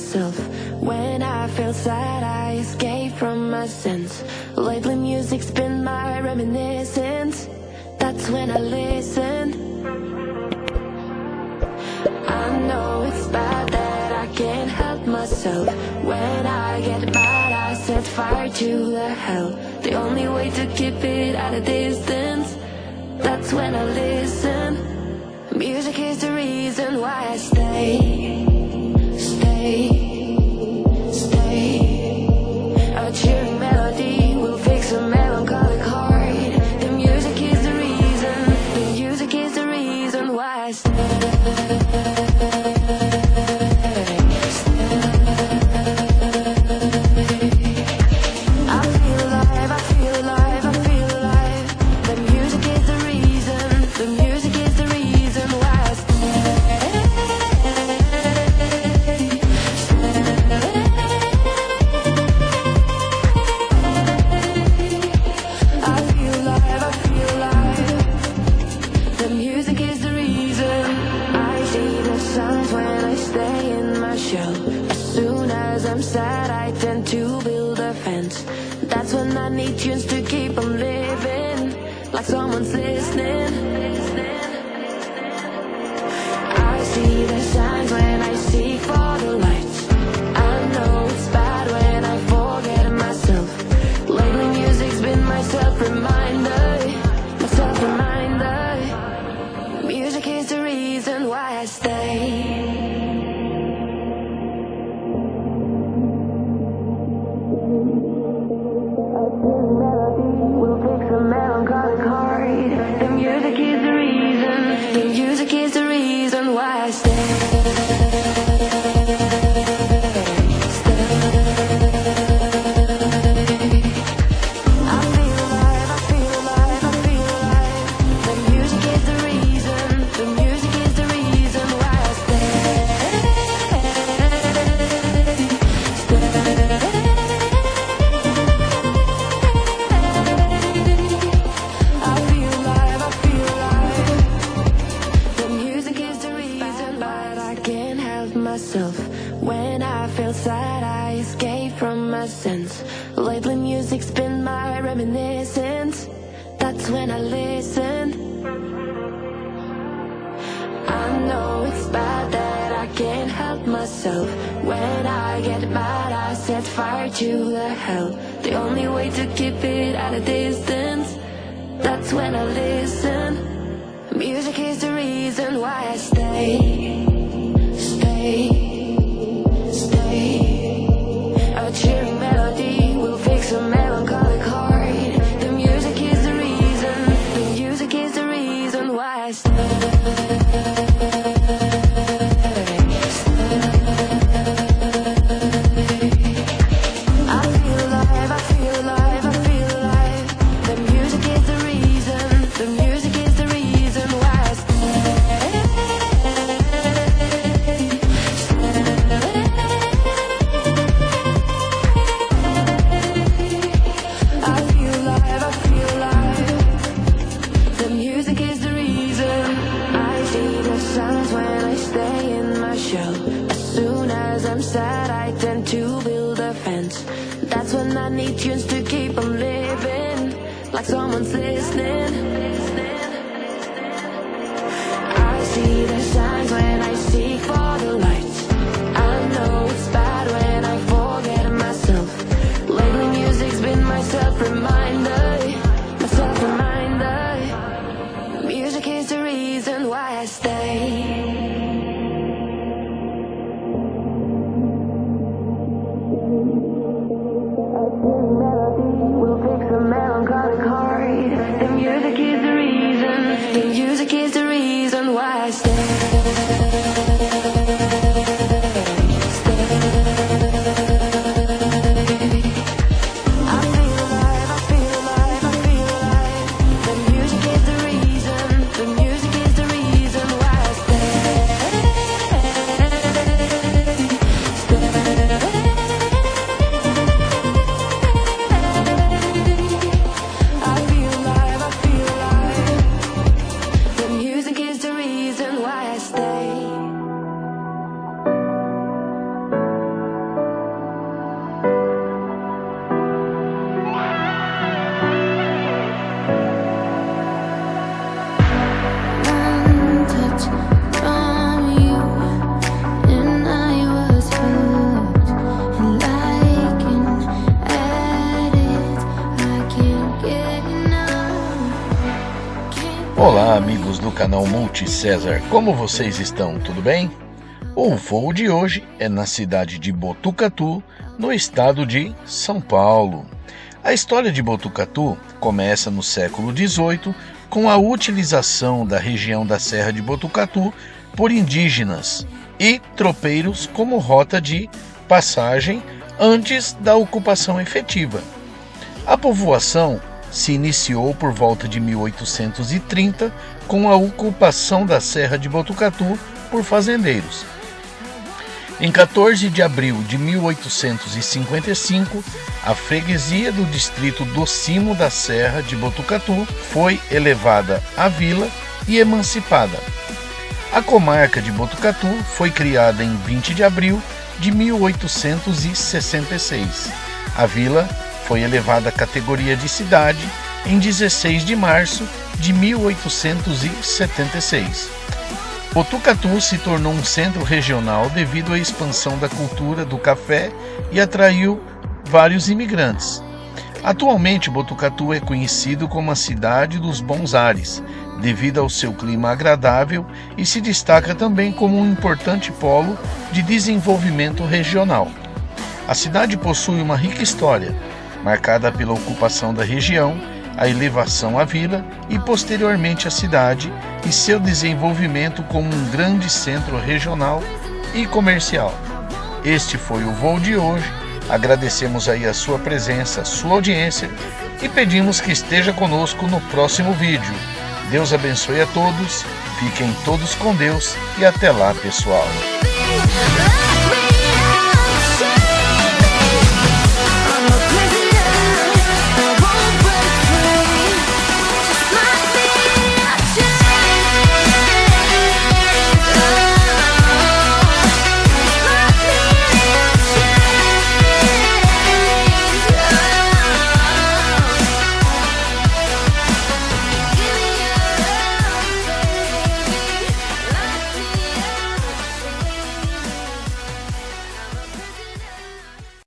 myself. When I feel sad, I escape from my sense. Lately music's been my reminiscence. That's when I listen. I know it's bad that I can't help myself. When I get mad, I set fire to the hell. The only way to keep it at a distance, that's when I listen. Music is the reason why I stay. A cheering melody will fix a melancholic heart. The music is the reason. The music is the reason why I stay. That's when I need tunes to keep on living, like someone's listening. I see the signs when I seek for the lights. I know it's bad when I forget myself. Lately music's been my self-reminder, my self-reminder. Music is the reason why I stay. When I feel sad, I escape from my sense. Lately music's been my reminiscence. That's when I listen. I know it's bad that I can't help myself. When I get mad, I set fire to the hell. The only way to keep it at a distance, that's when I listen. Music is the reason why I stay. A cheering melody will fix a melancholic heart. The music is the reason. The music is the reason why I stay. That's when I need tunes to keep on living, like someone's listening. I see the signs when I seek for the lights. I know it's bad when I forget myself. Lately music's been my self-reminder, my self-reminder. Music is the reason why I stay. Olá, amigos do canal MultiCesar, como vocês estão? Tudo bem? O voo de hoje é na cidade de Botucatu, no estado de São Paulo. A história de Botucatu começa no século XVIII com a utilização da região da Serra de Botucatu por indígenas e tropeiros como rota de passagem antes da ocupação efetiva. A povoação se iniciou por volta de 1830 com a ocupação da Serra de Botucatu por fazendeiros. Em 14 de abril de 1855, a freguesia do distrito do Cimo da Serra de Botucatu foi elevada à vila e emancipada. A comarca de Botucatu foi criada em 20 de abril de 1866. A vila foi elevada à categoria de cidade em 16 de março de 1876. Botucatu se tornou um centro regional devido à expansão da cultura do café e atraiu vários imigrantes. Atualmente, Botucatu é conhecido como a cidade dos bons ares, devido ao seu clima agradável e se destaca também como um importante polo de desenvolvimento regional. A cidade possui uma rica história, marcada pela ocupação da região, a elevação à vila e posteriormente à cidade e seu desenvolvimento como um grande centro regional e comercial. Este foi o voo de hoje, agradecemos aí a sua presença, a sua audiência e pedimos que esteja conosco no próximo vídeo. Deus abençoe a todos, fiquem todos com Deus e até lá, pessoal.